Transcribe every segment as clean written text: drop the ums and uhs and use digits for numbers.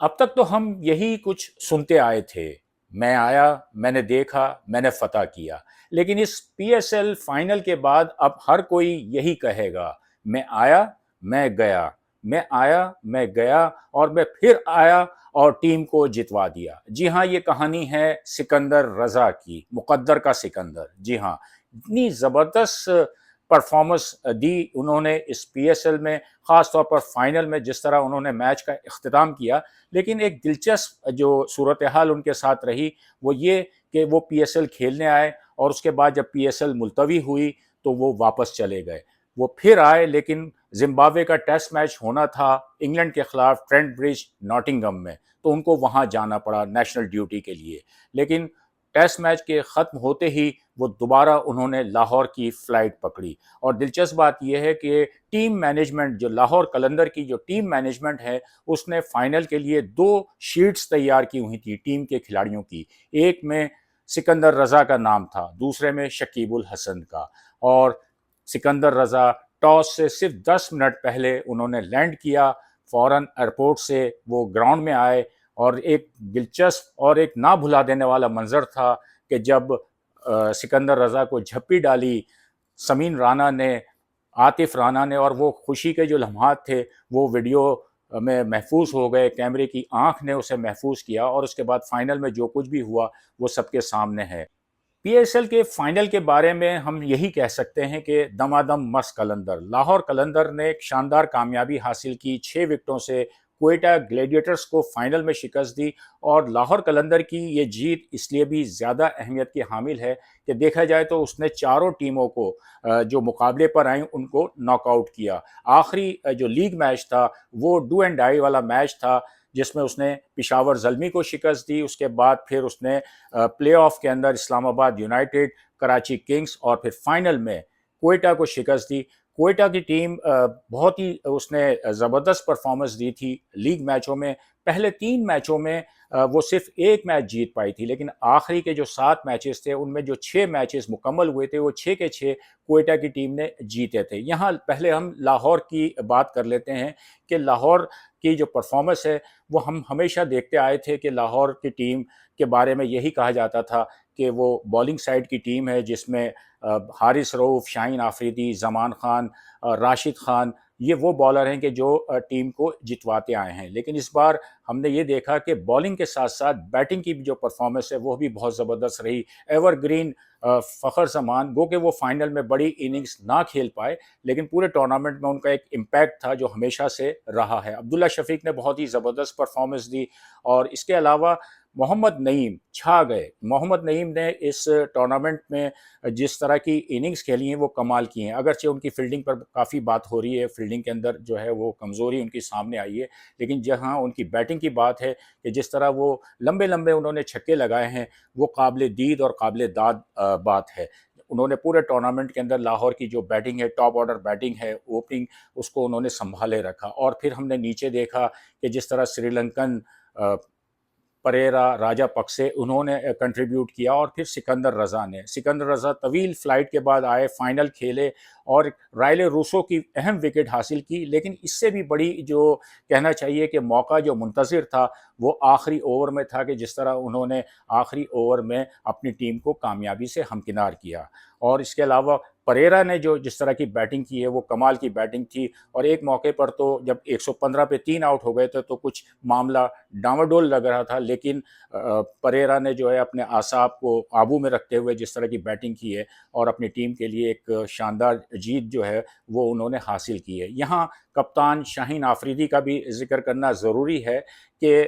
اب تک تو ہم یہی کچھ سنتے آئے تھے، میں آیا، میں نے دیکھا، میں نے فتح کیا، لیکن اس پی ایس ایل فائنل کے بعد اب ہر کوئی یہی کہے گا، میں آیا، میں گیا، میں آیا، میں گیا، اور میں پھر آیا اور ٹیم کو جتوا دیا۔ جی ہاں، یہ کہانی ہے سکندر رضا کی، مقدر کا سکندر۔ جی ہاں، اتنی زبردست پرفارمنس دی انہوں نے اس پی ایس ایل میں، خاص طور پر فائنل میں جس طرح انہوں نے میچ کا اختتام کیا۔ لیکن ایک دلچسپ جو صورتحال ان کے ساتھ رہی وہ یہ کہ وہ پی ایس ایل کھیلنے آئے، اور اس کے بعد جب پی ایس ایل ملتوی ہوئی تو وہ واپس چلے گئے۔ وہ پھر آئے، لیکن زمبابوے کا ٹیسٹ میچ ہونا تھا انگلینڈ کے خلاف ٹرینٹ برج ناٹنگم میں، تو ان کو وہاں جانا پڑا نیشنل ڈیوٹی کے لیے۔ لیکن ٹیسٹ میچ کے ختم ہوتے ہی وہ دوبارہ انہوں نے لاہور کی فلائٹ پکڑی۔ اور دلچسپ بات یہ ہے کہ ٹیم مینجمنٹ، جو لاہور قلندر کی جو ٹیم مینجمنٹ ہے، اس نے فائنل کے لیے 2 شیٹس تیار کی ہوئی تھی ٹیم کے کھلاڑیوں کی۔ ایک میں سکندر رضا کا نام تھا، دوسرے میں شکیب الحسن کا۔ اور سکندر رضا ٹاس سے صرف 10 منٹ پہلے انہوں نے لینڈ کیا، فوراً ایئرپورٹ سے وہ گراؤنڈ میں آئے، اور ایک دلچسپ اور ایک نہ بھلا دینے والا منظر تھا کہ جب سکندر رضا کو جھپی ڈالی سمین رانا نے، عاطف رانا نے، اور وہ خوشی کے جو لمحات تھے وہ ویڈیو میں محفوظ ہو گئے، کیمرے کی آنکھ نے اسے محفوظ کیا، اور اس کے بعد فائنل میں جو کچھ بھی ہوا وہ سب کے سامنے ہے۔ پی ایس ایل کے فائنل کے بارے میں ہم یہی کہہ سکتے ہیں کہ دمادم مست قلندر، لاہور قلندر نے ایک شاندار کامیابی حاصل کی، 6 وکٹوں سے کوئٹہ گلیڈیٹرز کو فائنل میں شکست دی۔ اور لاہور قلندر کی یہ جیت اس لیے بھی زیادہ اہمیت کی حامل ہے کہ دیکھا جائے تو اس نے چاروں ٹیموں کو جو مقابلے پر آئیں ان کو ناک آؤٹ کیا۔ آخری جو لیگ میچ تھا وہ ڈو اینڈ ڈائی والا میچ تھا، جس میں اس نے پشاور زلمی کو شکست دی۔ اس کے بعد پھر اس نے پلے آف کے اندر اسلام آباد یونائٹڈ، کراچی کنگز اور پھر فائنل میں کوئٹہ کو شکست دی۔ کوئٹہ کی ٹیم بہت ہی اس نے زبردست پرفارمنس دی تھی لیگ میچوں میں۔ پہلے 3 میچوں میں وہ صرف 1 میچ جیت پائی تھی، لیکن آخری کے جو 7 میچز تھے ان میں جو 6 میچز مکمل ہوئے تھے وہ 6 کے 6 کوئٹہ کی ٹیم نے جیتے تھے۔ یہاں پہلے ہم لاہور کی بات کر لیتے ہیں کہ لاہور کی جو پرفارمنس ہے وہ ہم ہمیشہ دیکھتے آئے تھے کہ لاہور کی ٹیم کے بارے میں یہی کہا جاتا تھا کہ وہ بالنگ سائیڈ کی ٹیم ہے، جس میں حارث رؤف، شاہین آفریدی، زمان خان، راشد خان، یہ وہ بالر ہیں کہ جو ٹیم کو جتواتے آئے ہیں۔ لیکن اس بار ہم نے یہ دیکھا کہ بالنگ کے ساتھ ساتھ بیٹنگ کی جو پرفارمنس ہے وہ بھی بہت زبردست رہی۔ ایور گرین فخر زمان، گو کہ وہ فائنل میں بڑی اننگز نہ کھیل پائے، لیکن پورے ٹورنامنٹ میں ان کا ایک امپیکٹ تھا جو ہمیشہ سے رہا ہے۔ عبداللہ شفیق نے بہت ہی زبردست پرفارمنس دی، اور اس کے علاوہ محمد نعیم چھا گئے۔ محمد نعیم نے اس ٹورنامنٹ میں جس طرح کی اننگز کھیلی ہیں وہ کمال کی ہیں، اگرچہ ان کی فیلڈنگ پر کافی بات ہو رہی ہے، فیلڈنگ کے اندر جو ہے وہ کمزوری ان کی سامنے آئی ہے، لیکن جہاں ان کی بیٹنگ کی بات ہے کہ جس طرح وہ لمبے لمبے انہوں نے چھکے لگائے ہیں، وہ قابل دید اور قابل داد بات ہے۔ انہوں نے پورے ٹورنامنٹ کے اندر لاہور کی جو بیٹنگ ہے، ٹاپ آرڈر بیٹنگ ہے، اوپننگ، اس کو انہوں نے سنبھالے رکھا۔ اور پھر ہم نے نیچے دیکھا کہ جس طرح سری لنکن پریرا، راجہ پکسے، انہوں نے کنٹریبیوٹ کیا، اور پھر سکندر رضا طویل فلائٹ کے بعد آئے، فائنل کھیلے اور رائلے روسو کی اہم وکٹ حاصل کی۔ لیکن اس سے بھی بڑی جو کہنا چاہیے کہ موقع جو منتظر تھا وہ آخری اوور میں تھا، کہ جس طرح انہوں نے آخری اوور میں اپنی ٹیم کو کامیابی سے ہمکنار کیا۔ اور اس کے علاوہ پریرا نے جو جس طرح کی بیٹنگ کی ہے وہ کمال کی بیٹنگ تھی، اور ایک موقع پر تو جب 115 پہ 3 آؤٹ ہو گئے تھے تو کچھ معاملہ ڈاواڈول لگ رہا تھا، لیکن پریرا نے جو ہے اپنے اعصاب کو قابو میں رکھتے ہوئے جس طرح کی بیٹنگ کی ہے اور اپنی ٹیم کے لیے ایک شاندار جیت جو ہے وہ انہوں نے حاصل کی ہے۔ یہاں کپتان شاہین آفریدی کا بھی ذکر کرنا ضروری ہے کہ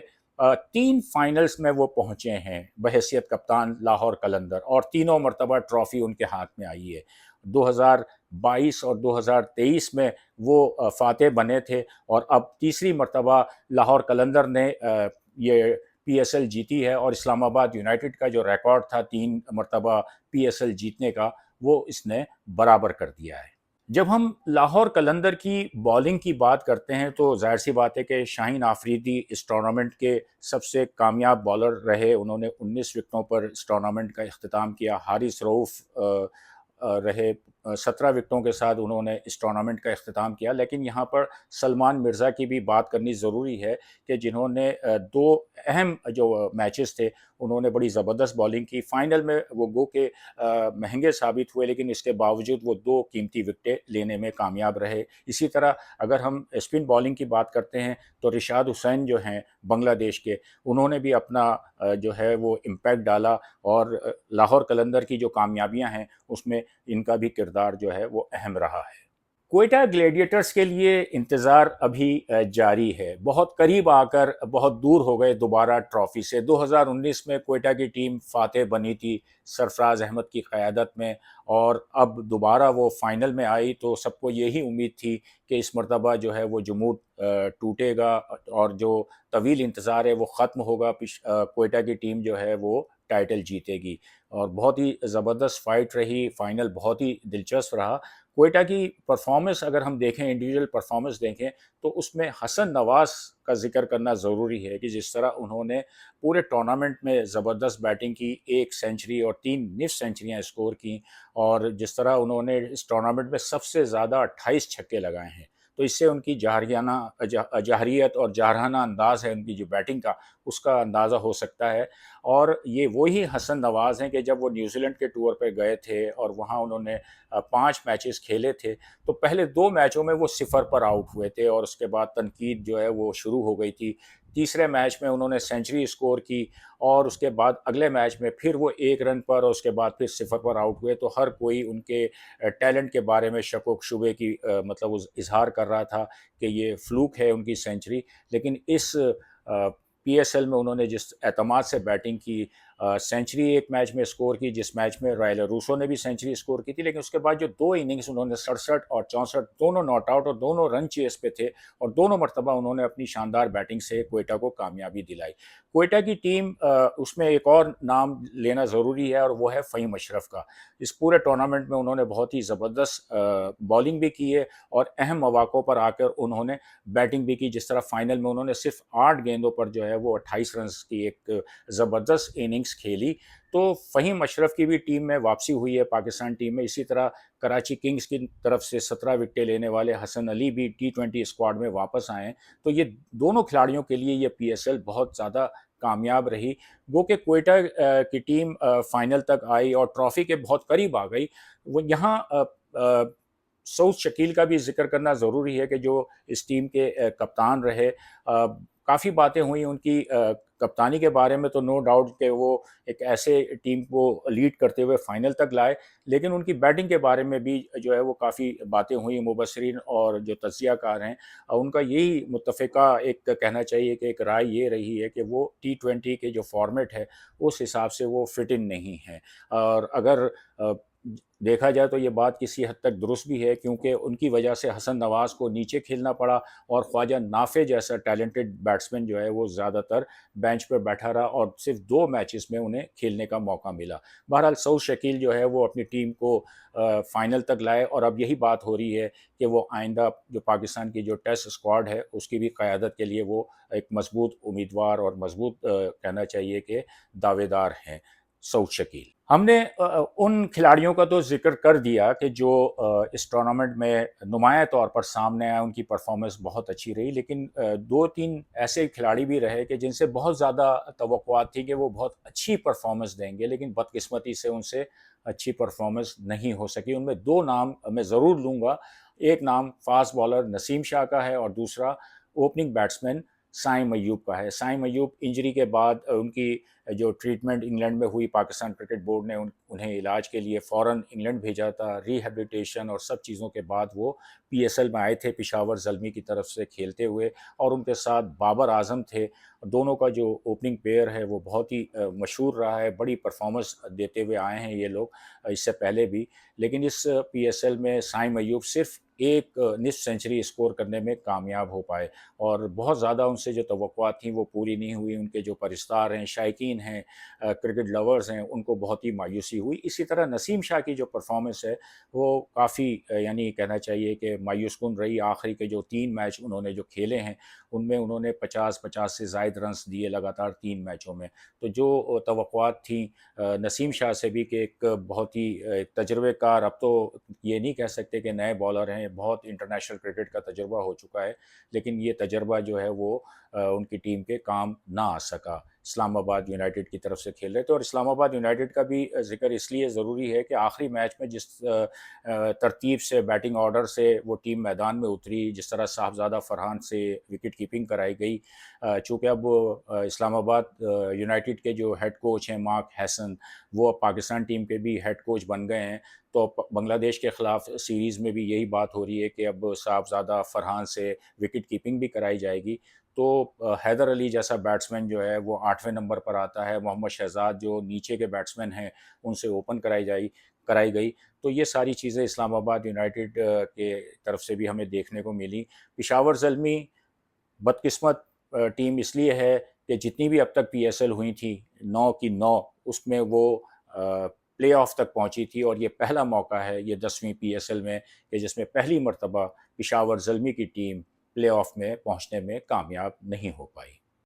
3 فائنلز میں وہ پہنچے ہیں بحیثیت کپتان لاہور قلندر، اور تینوں مرتبہ ٹرافی ان کے ہاتھ میں آئی ہے۔ 2022 اور 2023 میں وہ فاتح بنے تھے، اور اب تیسری مرتبہ لاہور قلندر نے یہ پی ایس ایل جیتی ہے، اور اسلام آباد یونائٹڈ کا جو ریکارڈ تھا 3 مرتبہ پی ایس ایل جیتنے کا وہ اس نے برابر کر دیا ہے۔ جب ہم لاہور قلندر کی بالنگ کی بات کرتے ہیں تو ظاہر سی بات ہے کہ شاہین آفریدی اس ٹورنامنٹ کے سب سے کامیاب بالر رہے، انہوں نے 19 وکٹوں پر اس ٹورنامنٹ کا اختتام کیا۔ حارث رؤف رہے 17 وکٹوں کے ساتھ انہوں نے اس ٹورنامنٹ کا اختتام کیا. لیکن یہاں پر سلمان مرزا کی بھی بات کرنی ضروری ہے کہ جنہوں نے دو اہم جو میچز تھے انہوں نے بڑی زبردست بالنگ کی. فائنل میں وہ گو کہ مہنگے ثابت ہوئے لیکن اس کے باوجود وہ دو قیمتی وکٹیں لینے میں کامیاب رہے. اسی طرح اگر ہم اسپن بالنگ کی بات کرتے ہیں تو رشاد حسین جو ہیں بنگلہ دیش کے, انہوں نے بھی اپنا جو ہے وہ امپیکٹ ڈالا, اور لاہور قلندر کی جو کامیابیاں ہیں اس میں ان کا بھی کردار جو ہے وہ اہم رہا ہے. کوئٹہ گلیڈیٹرز کے لیے انتظار ابھی جاری ہے. بہت قریب آ کر بہت دور ہو گئے دوبارہ ٹرافی سے. 2019 میں کوئٹہ کی ٹیم فاتح بنی تھی سرفراز احمد کی قیادت میں, اور اب دوبارہ وہ فائنل میں آئی تو سب کو یہی امید تھی کہ اس مرتبہ جو ہے وہ جمود ٹوٹے گا اور جو طویل انتظار ہے وہ ختم ہوگا. کوئٹہ کی ٹیم جو ہے وہ ٹائٹل جیتے گی, اور بہت ہی زبردست فائٹ رہی. فائنل بہت ہی دلچسپ رہا. کوئٹہ کی پرفارمنس اگر ہم دیکھیں, انڈیویجول پرفارمنس دیکھیں, تو اس میں حسن نواز کا ذکر کرنا ضروری ہے کہ جس طرح انہوں نے پورے ٹورنامنٹ میں زبردست بیٹنگ کی, 1 سینچری اور 3 نصف سینچریاں اسکور کیں, اور جس طرح انہوں نے اس ٹورنامنٹ میں سب سے زیادہ 28 چھکے لگائے ہیں. تو اس سے ان کی جاہریت اور جارحانہ انداز ہے ان کی جو بیٹنگ کا, اس کا اندازہ ہو سکتا ہے. اور یہ وہی حسن نواز ہیں کہ جب وہ نیوزی لینڈ کے ٹور پہ گئے تھے اور وہاں انہوں نے 5 میچز کھیلے تھے, تو پہلے 2 میچوں میں وہ 0 پر آؤٹ ہوئے تھے, اور اس کے بعد تنقید جو ہے وہ شروع ہو گئی تھی. تیسرے میچ میں انہوں نے سینچری اسکور کی, اور اس کے بعد اگلے میچ میں پھر وہ 1 رن پر, اور اس کے بعد پھر 0 پر آؤٹ ہوئے. تو ہر کوئی ان کے ٹیلنٹ کے بارے میں شک و شبے کی مطلب اظہار کر رہا تھا کہ یہ فلوک ہے ان کی سینچری. لیکن اس پی ایس ایل میں انہوں نے جس اعتماد سے بیٹنگ کی, سینچری ایک میچ میں اسکور کی جس میچ میں رائل روسو نے بھی سینچری اسکور کی تھی, لیکن اس کے بعد جو 2 اننگز انہوں نے 67 اور 64 دونوں ناٹ آؤٹ اور دونوں رن چیز پہ تھے, اور دونوں مرتبہ انہوں نے اپنی شاندار بیٹنگ سے کوئٹہ کو کامیابی دلائی. کوئٹہ کی ٹیم اس میں ایک اور نام لینا ضروری ہے, اور وہ ہے فہیم اشرف کا. اس پورے ٹورنامنٹ میں انہوں نے بہت ہی زبردست بالنگ بھی کی ہے, اور اہم مواقعوں پر آ کر انہوں نے بیٹنگ بھی کی. جس طرح فائنل میں انہوں نے صرف 8 گیندوں پر جو ہے وہ 28 رنز کی ایک زبردست اننگز کھیلی. تو فہیم اشرف کی بھی ٹیم میں واپسی ہوئی ہے پاکستان ٹیم میں. اسی طرح کراچی کنگز کی طرف سے 17 وکٹیں لینے والے حسن علی بھی T20 اسکواڈ میں واپس آئے ہیں. تو یہ دونوں کھلاڑیوں کے لیے یہ پی ایس ایل بہت زیادہ کامیاب رہی. وہ کہ کوئٹہ کی ٹیم فائنل تک آئی اور ٹرافی کے بہت قریب آ گئی. وہ یہاں سعود شکیل کا بھی ذکر کرنا ضروری ہے کہ جو اس ٹیم کے کپتان رہے. کافی باتیں ہوئیں ان کی کپتانی کے بارے میں, تو نو ڈاؤٹ کہ وہ ایک ایسے ٹیم کو لیڈ کرتے ہوئے فائنل تک لائے, لیکن ان کی بیٹنگ کے بارے میں بھی جو ہے وہ کافی باتیں ہوئیں. مبصرین اور جو تجزیہ کار ہیں ان کا یہی متفقہ ایک کہنا چاہیے کہ ایک رائے یہ رہی ہے کہ وہ T20 کے جو فارمیٹ ہے اس حساب سے وہ فٹ ان نہیں ہے. اور اگر دیکھا جائے تو یہ بات کسی حد تک درست بھی ہے, کیونکہ ان کی وجہ سے حسن نواز کو نیچے کھیلنا پڑا, اور خواجہ نافع جیسا ٹیلنٹڈ بیٹسمین جو ہے وہ زیادہ تر بینچ پہ بیٹھا رہا, اور صرف 2 میچز میں انہیں کھیلنے کا موقع ملا. بہرحال سعود شکیل جو ہے وہ اپنی ٹیم کو فائنل تک لائے, اور اب یہی بات ہو رہی ہے کہ وہ آئندہ جو پاکستان کی جو ٹیسٹ اسکواڈ ہے اس کی بھی قیادت کے لیے وہ ایک مضبوط امیدوار اور مضبوط کہنا چاہیے کہ دعوے دار ہیں سعود شکیل. ہم نے ان کھلاڑیوں کا تو ذکر کر دیا کہ جو اس ٹورنامنٹ میں نمایاں طور پر سامنے آئے, ان کی پرفارمنس بہت اچھی رہی. لیکن 2-3 ایسے کھلاڑی بھی رہے کہ جن سے بہت زیادہ توقعات تھی کہ وہ بہت اچھی پرفارمنس دیں گے, لیکن بدقسمتی سے ان سے اچھی پرفارمنس نہیں ہو سکی. ان میں 2 نام میں ضرور لوں گا. ایک نام فاسٹ بالر نسیم شاہ کا ہے, اور دوسرا اوپننگ بیٹسمین سائم ایوب کا ہے. سائم ایوب انجری کے بعد ان کی جو ٹریٹمنٹ انگلینڈ میں ہوئی, پاکستان کرکٹ بورڈ نے انہیں علاج کے لیے فوراً انگلینڈ بھیجا تھا. ریہیبلیٹیشن اور سب چیزوں کے بعد وہ پی ایس ایل میں آئے تھے پشاور زلمی کی طرف سے کھیلتے ہوئے, اور ان کے ساتھ بابر اعظم تھے. دونوں کا جو اوپننگ پیئر ہے وہ بہت ہی مشہور رہا ہے. بڑی پرفارمنس دیتے ہوئے آئے ہیں یہ لوگ اس سے پہلے بھی. لیکن اس پی ایس ایل میں سائم ایوب صرف ایک نصف سینچری اسکور کرنے میں کامیاب ہو پائے، اور بہت زیادہ ان سے جو توقعات تھیں وہ پوری نہیں ہوئی. ان کے جو پرستار ہیں، شائقین ہیں، کرکٹ لورز ہیں، ان کو بہت ہی مایوسی ہوئی. اسی طرح نسیم شاہ کی جو پرفارمنس ہے وہ کافی یعنی کہنا چاہیے کہ مایوس کن رہی. آخری کے جو 3 میچ انہوں نے جو کھیلے ہیں ان میں انہوں نے 50 سے زائد رنز دیے لگاتار 3 میچوں میں. تو جو توقعات تھیں نسیم شاہ سے بھی کہ ایک بہت ہی تجربے کار، اب تو یہ نہیں کہہ سکتے کہ نئے بالر ہیں، بہت انٹرنیشنل کرکٹ کا تجربہ ہو چکا ہے، لیکن یہ تجربہ جو ہے وہ ان کی ٹیم کے کام نہ آ سکا. اسلام آباد یونائٹڈ کی طرف سے کھیل رہے تھے، اور اسلام آباد یونائٹڈ کا بھی ذکر اس لیے ضروری ہے کہ آخری میچ میں جس ترتیب سے بیٹنگ آرڈر سے وہ ٹیم میدان میں اتری، جس طرح صاحبزادہ فرحان سے وکٹ کیپنگ کرائی گئی، چونکہ اب اسلام آباد یونائٹڈ کے جو ہیڈ کوچ ہیں مارک ہیسن، وہ اب پاکستان ٹیم کے بھی ہیڈ کوچ بن گئے ہیں. تو بنگلہ دیش کے خلاف سیریز میں بھی یہی بات ہو رہی ہے کہ اب صاحبزادہ فرحان سے وکٹ کیپنگ بھی کرائی جائے گی. تو حیدر علی جیسا بیٹسمین جو ہے وہ 8ویں نمبر پر آتا ہے. محمد شہزاد جو نیچے کے بیٹسمین ہیں ان سے اوپن کرائی گئی. تو یہ ساری چیزیں اسلام آباد یونائٹڈ کے طرف سے بھی ہمیں دیکھنے کو ملی. پشاور زلمی بدقسمت ٹیم اس لیے ہے کہ جتنی بھی اب تک پی ایس ایل ہوئی تھی 9 کی 9 اس میں وہ پلے آف تک پہنچی تھی، اور یہ پہلا موقع ہے یہ 10ویں پی ایس ایل میں کہ جس میں پہلی مرتبہ پشاور زلمی کی ٹیم پلے آف میں پہنچنے میں کامیاب نہیں ہو پائی.